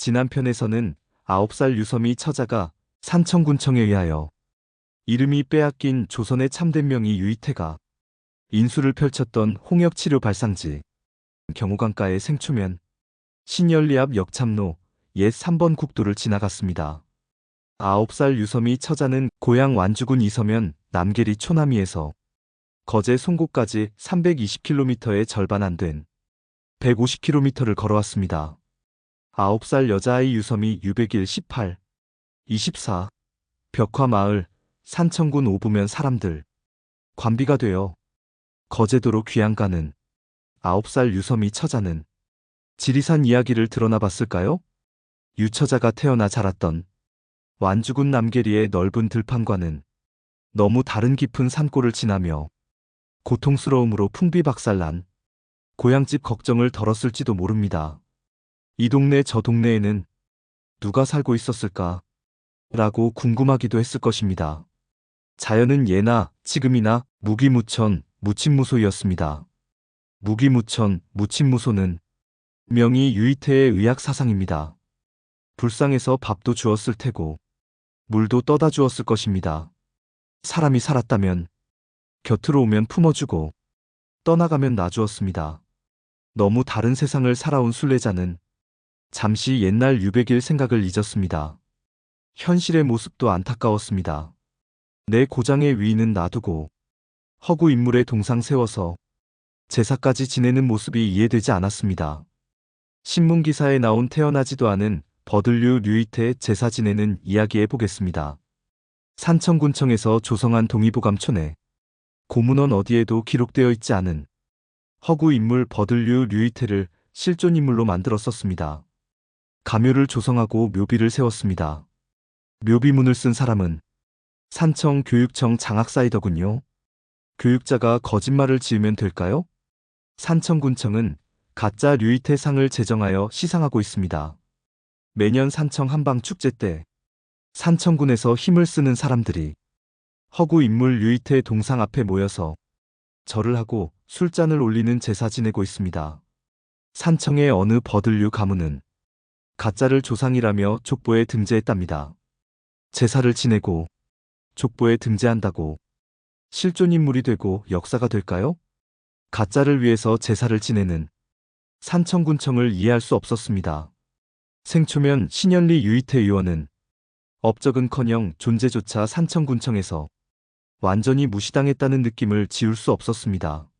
지난 편에서는 9살 유섬이 처자가 산청군청에 의하여 이름이 빼앗긴 조선의 참된 명의 유이태가 인수를 펼쳤던 홍역치료 발상지 경호강가의 생초면 신열리 앞 역참로 옛 3번 국도를 지나갔습니다. 9살 유섬이 처자는 고향 완주군 이서면 남계리 초남이에서 거제 송고까지 320km의 절반 안 된 150km를 걸어왔습니다. 9살 여자아이 유섬이 유백일 18, 24, 벽화마을, 산청군 오부면 사람들, 관비가 되어 거제도로 귀양가는 9살 유섬이 처자는 지리산 이야기를 드러나 봤을까요? 유처자가 태어나 자랐던 완주군 남계리의 넓은 들판과는 너무 다른 깊은 산골을 지나며 고통스러움으로 풍비박살난 고향집 걱정을 덜었을지도 모릅니다. 이 동네 저 동네에는 누가 살고 있었을까? 라고 궁금하기도 했을 것입니다. 자연은 예나 지금이나 무기무천, 무친무소이었습니다. 무기무천, 무친무소는 명의 유이태의 의학사상입니다. 불쌍해서 밥도 주었을 테고 물도 떠다 주었을 것입니다. 사람이 살았다면 곁으로 오면 품어주고 떠나가면 놔주었습니다. 너무 다른 세상을 살아온 순례자는 잠시 옛날 유백일 생각을 잊었습니다. 현실의 모습도 안타까웠습니다. 내 고장의 위인은 놔두고 허구 인물의 동상 세워서 제사까지 지내는 모습이 이해되지 않았습니다. 신문기사에 나온 태어나지도 않은 버들류 류이태 제사 지내는 이야기 해보겠습니다. 산청군청에서 조성한 동의보감촌에 고문원 어디에도 기록되어 있지 않은 허구 인물 버들류 류이태를 실존 인물로 만들었었습니다. 가묘를 조성하고 묘비를 세웠습니다. 묘비문을 쓴 사람은 산청교육청 장학사이더군요. 교육자가 거짓말을 지으면 될까요? 산청군청은 가짜 류이태상을 제정하여 시상하고 있습니다. 매년 산청 한방축제 때 산청군에서 힘을 쓰는 사람들이 허구 인물 류이태 동상 앞에 모여서 절을 하고 술잔을 올리는 제사 지내고 있습니다. 산청의 어느 버들류 가문은 가짜를 조상이라며 족보에 등재했답니다. 제사를 지내고 족보에 등재한다고 실존 인물이 되고 역사가 될까요? 가짜를 위해서 제사를 지내는 산청군청을 이해할 수 없었습니다. 생초면 신현리 유이태 의원은 업적은커녕 존재조차 산청군청에서 완전히 무시당했다는 느낌을 지울 수 없었습니다.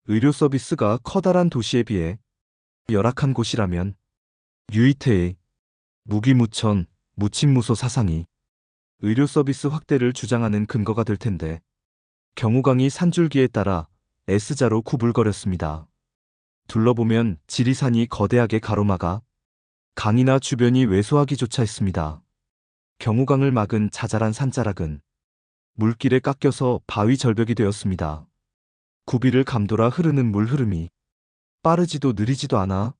의료 서비스가 커다란 도시에 비해 열악한 곳이라면 유이태의 무기무천, 무친무소 사상이 의료 서비스 확대를 주장하는 근거가 될 텐데 경호강이 산줄기에 따라 S자로 구불거렸습니다. 둘러보면 지리산이 거대하게 가로막아 강이나 주변이 왜소하기조차 했습니다. 경호강을 막은 자잘한 산자락은 물길에 깎여서 바위 절벽이 되었습니다. 구비를 감돌아 흐르는 물 흐름이 빠르지도 느리지도 않아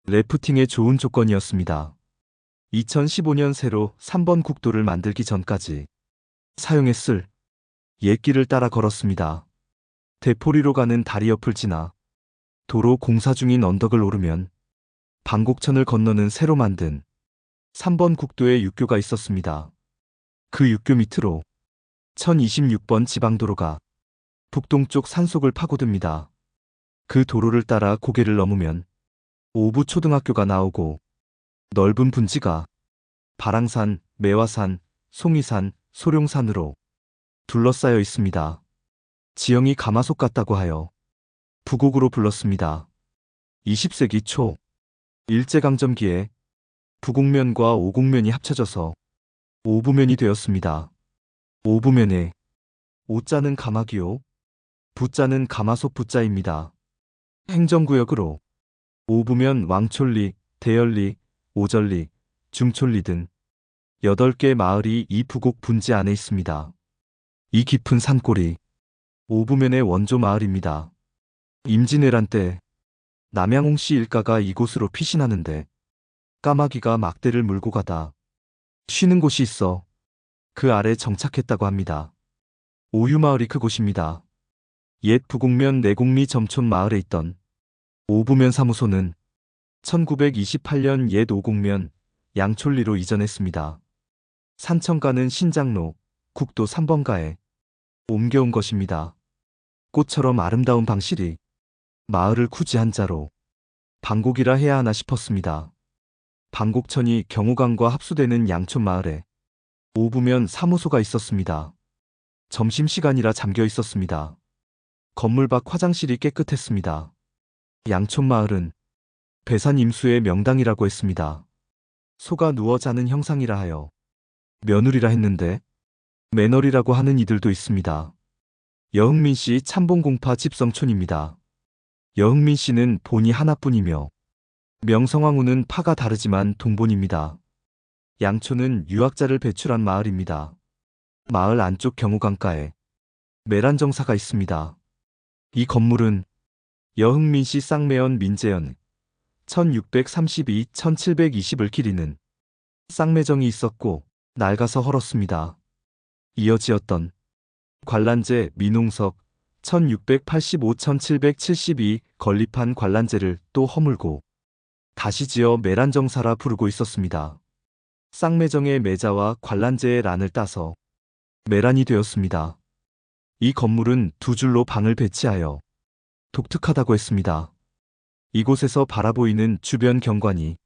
래프팅에 좋은 조건이었습니다. 2015년 새로 3번 국도를 만들기 전까지 사용했을 옛길을 따라 걸었습니다. 대포리로 가는 다리 옆을 지나 도로 공사 중인 언덕을 오르면 방곡천을 건너는 새로 만든 3번 국도에 육교가 있었습니다. 그 육교 밑으로 1026번 지방도로가 북동쪽 산속을 파고듭니다. 그 도로를 따라 고개를 넘으면 오부초등학교가 나오고 넓은 분지가 바랑산, 매화산, 송이산, 소룡산으로 둘러싸여 있습니다. 지형이 가마솥 같다고 하여 부곡으로 불렀습니다. 20세기 초 일제강점기에 부곡면과 오곡면이 합쳐져서 오부면이 되었습니다. 오부면에 오자는 가마기요, 부자는 가마솥 부자입니다. 행정구역으로 오부면 왕촌리, 대열리, 오절리, 중촌리 등 8개 마을이 이 부곡 분지 안에 있습니다. 이 깊은 산골이 오부면의 원조 마을입니다. 임진왜란 때 남양홍씨 일가가 이곳으로 피신하는데 까마귀가 막대를 물고 가다 쉬는 곳이 있어 그 아래 정착했다고 합니다. 오유마을이 그곳입니다. 옛 부곡면 내곡리 점촌 마을에 있던 오부면 사무소는 1928년 옛 오곡면 양촌리로 이전했습니다. 산청가는 신장로 국도 3번가에 옮겨온 것입니다. 꽃처럼 아름다운 방실이 마을을 굳이 한자로 방곡이라 해야 하나 싶었습니다. 방곡천이 경호강과 합수되는 양촌 마을에 오부면 사무소가 있었습니다. 점심시간이라 잠겨 있었습니다. 건물 밖 화장실이 깨끗했습니다. 양촌 마을은 배산 임수의 명당이라고 했습니다. 소가 누워 자는 형상이라 하여 며느리라 했는데 매너리라고 하는 이들도 있습니다. 여흥민 씨 참봉공파 집성촌입니다. 여흥민 씨는 본이 하나뿐이며 명성황후는 파가 다르지만 동본입니다. 양촌은 유학자를 배출한 마을입니다. 마을 안쪽 경호강가에 매란정사가 있습니다. 이 건물은 여흥민 씨 쌍매연 민재연 1632-1720을 기리는 쌍매정이 있었고 낡아서 헐었습니다. 이어 지었던 관란제 민홍석 1685-1772 건립한 관란제를 또 허물고 다시 지어 매란정사라 부르고 있었습니다. 쌍매정의 매자와 관란제의 란을 따서 매란이 되었습니다. 이 건물은 두 줄로 방을 배치하여 독특하다고 했습니다. 이곳에서 바라보이는 주변 경관이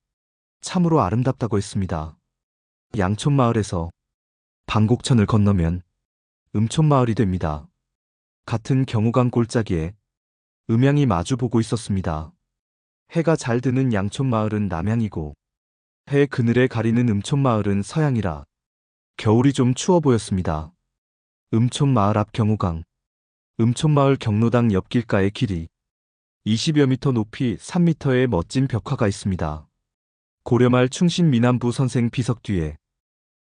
참으로 아름답다고 했습니다. 양촌마을에서 방곡천을 건너면 음촌마을이 됩니다. 같은 경호강 골짜기에 음양이 마주보고 있었습니다. 해가 잘 드는 양촌마을은 남향이고 해 그늘에 가리는 음촌마을은 서향이라 겨울이 좀 추워 보였습니다. 음촌마을 앞 경호강, 음촌마을 경로당 옆길가의 길이 20여 미터 높이 3미터의 멋진 벽화가 있습니다. 고려말 충신 미남부 선생 비석 뒤에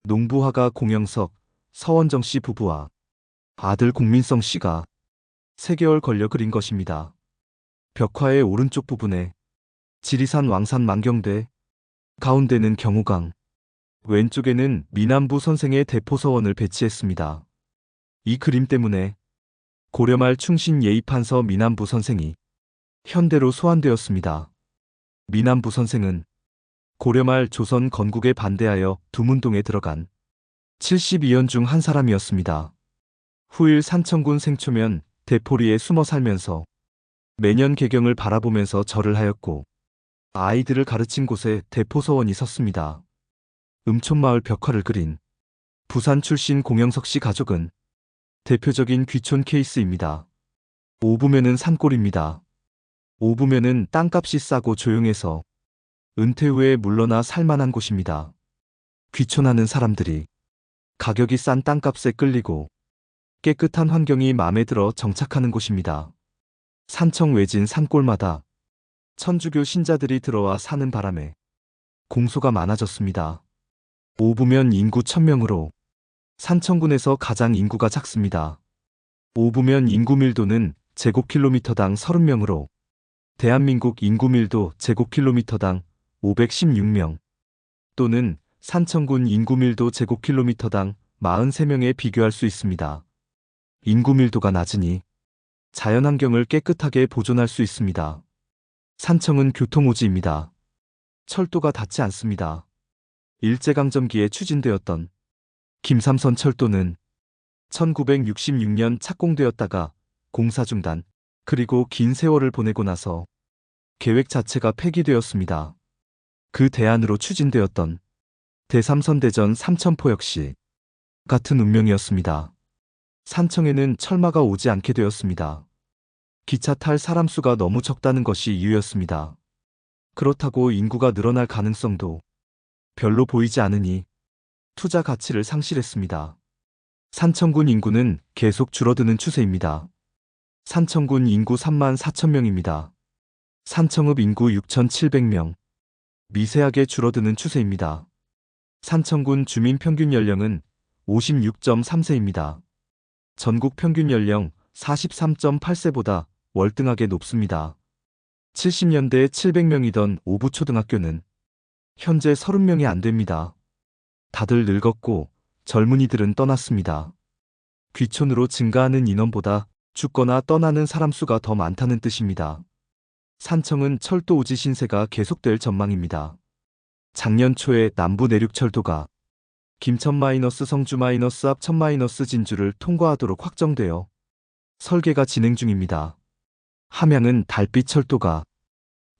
농부화가 공영석, 서원정 씨 부부와 아들 공민성 씨가 3개월 걸려 그린 것입니다. 벽화의 오른쪽 부분에 지리산 왕산 만경대, 가운데는 경호강, 왼쪽에는 미남부 선생의 대포서원을 배치했습니다. 이 그림 때문에 고려말 충신 예의판서 미남부 선생이 현대로 소환되었습니다. 미남부 선생은 고려말 조선 건국에 반대하여 두문동에 들어간 72연 중 한 사람이었습니다. 후일 산청군 생초면 대포리에 숨어 살면서 매년 개경을 바라보면서 절을 하였고 아이들을 가르친 곳에 대포서원이 섰습니다. 음촌마을 벽화를 그린 부산 출신 공영석 씨 가족은 대표적인 귀촌 케이스입니다. 오부면은 산골입니다. 오부면은 땅값이 싸고 조용해서 은퇴 후에 물러나 살만한 곳입니다. 귀촌하는 사람들이 가격이 싼 땅값에 끌리고 깨끗한 환경이 마음에 들어 정착하는 곳입니다. 산청 외진 산골마다 천주교 신자들이 들어와 사는 바람에 공소가 많아졌습니다. 오부면 인구 1000명으로 산청군에서 가장 인구가 작습니다. 오부면 인구 밀도는 제곱킬로미터당 30명으로 대한민국 인구 밀도 제곱킬로미터당 516명 또는 산청군 인구 밀도 제곱킬로미터당 43명에 비교할 수 있습니다. 인구 밀도가 낮으니 자연환경을 깨끗하게 보존할 수 있습니다. 산청은 교통오지입니다. 철도가 닿지 않습니다. 일제강점기에 추진되었던 김삼선 철도는 1966년 착공되었다가 공사 중단, 그리고 긴 세월을 보내고 나서 계획 자체가 폐기되었습니다. 그 대안으로 추진되었던 대삼선대전 삼천포 역시 같은 운명이었습니다. 산청에는 철마가 오지 않게 되었습니다. 기차 탈 사람 수가 너무 적다는 것이 이유였습니다. 그렇다고 인구가 늘어날 가능성도 별로 보이지 않으니 투자 가치를 상실했습니다. 산청군 인구는 계속 줄어드는 추세입니다. 산청군 인구 3만 4천 명입니다. 산청읍 인구 6,700명. 미세하게 줄어드는 추세입니다. 산청군 주민 평균 연령은 56.3세입니다. 전국 평균 연령 43.8세보다 월등하게 높습니다. 70년대에 700명이던 오부초등학교는 현재 30명이 안 됩니다. 다들 늙었고 젊은이들은 떠났습니다. 귀촌으로 증가하는 인원보다 죽거나 떠나는 사람 수가 더 많다는 뜻입니다. 산청은 철도 오지 신세가 계속될 전망입니다. 작년 초에 남부 내륙철도가 김천-성주- 합천-진주를 통과하도록 확정되어 설계가 진행 중입니다. 함양은 달빛 철도가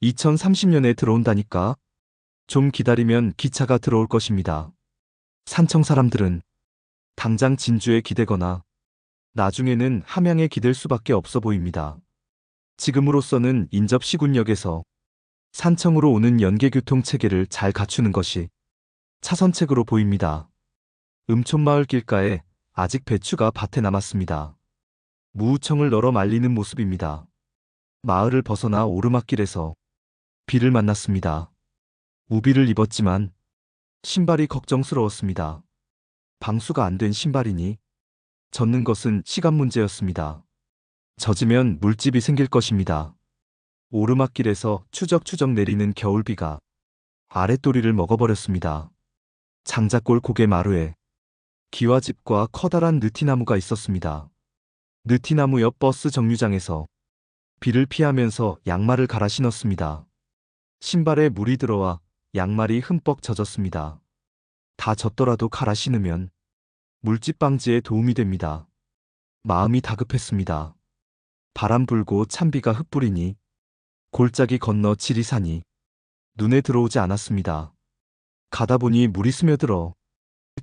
2030년에 들어온다니까. 좀 기다리면 기차가 들어올 것입니다. 산청 사람들은 당장 진주에 기대거나 나중에는 함양에 기댈 수밖에 없어 보입니다. 지금으로서는 인접시군역에서 산청으로 오는 연계교통 체계를 잘 갖추는 것이 차선책으로 보입니다. 음촌마을 길가에 아직 배추가 밭에 남았습니다. 무우청을 널어 말리는 모습입니다. 마을을 벗어나 오르막길에서 비를 만났습니다. 우비를 입었지만 신발이 걱정스러웠습니다. 방수가 안 된 신발이니 젖는 것은 시간 문제였습니다. 젖으면 물집이 생길 것입니다. 오르막길에서 추적추적 내리는 겨울비가 아랫도리를 먹어버렸습니다. 장작골 고개 마루에 기와집과 커다란 느티나무가 있었습니다. 느티나무 옆 버스 정류장에서 비를 피하면서 양말을 갈아 신었습니다. 신발에 물이 들어와 양말이 흠뻑 젖었습니다. 다 젖더라도 갈아 신으면 물집 방지에 도움이 됩니다. 마음이 다급했습니다. 바람 불고 찬비가 흩뿌리니 골짜기 건너 지리산이 눈에 들어오지 않았습니다. 가다 보니 물이 스며들어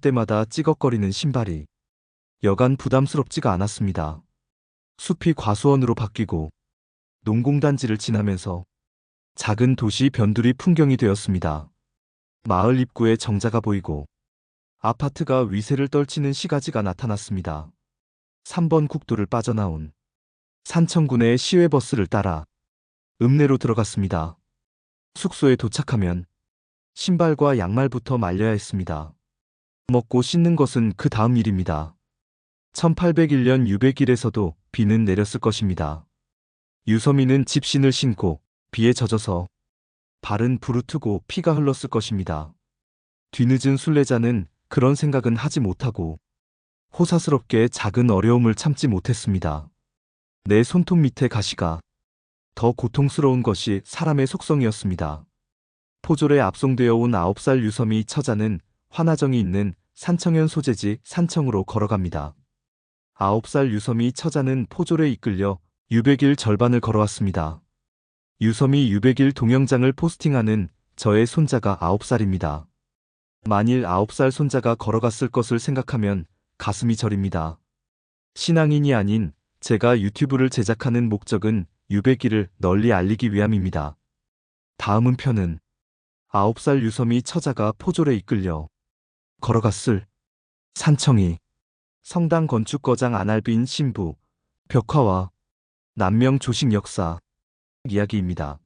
때마다 찌걱거리는 신발이 여간 부담스럽지가 않았습니다. 숲이 과수원으로 바뀌고 농공단지를 지나면서 작은 도시 변두리 풍경이 되었습니다. 마을 입구에 정자가 보이고 아파트가 위세를 떨치는 시가지가 나타났습니다. 3번 국도를 빠져나온 산청군의 시외버스를 따라 읍내로 들어갔습니다. 숙소에 도착하면 신발과 양말부터 말려야 했습니다. 먹고 씻는 것은 그 다음 일입니다. 1801년 유백일에서도 비는 내렸을 것입니다. 유서민은 집신을 신고 비에 젖어서 발은 부르트고 피가 흘렀을 것입니다. 뒤늦은 순례자는 그런 생각은 하지 못하고 호사스럽게 작은 어려움을 참지 못했습니다. 내 손톱 밑에 가시가 더 고통스러운 것이 사람의 속성이었습니다. 포졸에 압송되어 온 9살 유섬이 처자는 환화정이 있는 산청현 소재지 산청으로 걸어갑니다. 9살 유섬이 처자는 포졸에 이끌려 유백일 절반을 걸어왔습니다. 유섬이 유백일 동영장을 포스팅하는 저의 손자가 9살입니다. 만일 9살 손자가 걸어갔을 것을 생각하면 가슴이 저립니다. 신앙인이 아닌 제가 유튜브를 제작하는 목적은 유백일을 널리 알리기 위함입니다. 다음은 편은 9살 유섬이 처자가 포졸에 이끌려 걸어갔을 산청이 성당 건축거장 안알빈 신부 벽화와 남명 조식 역사 이야기입니다.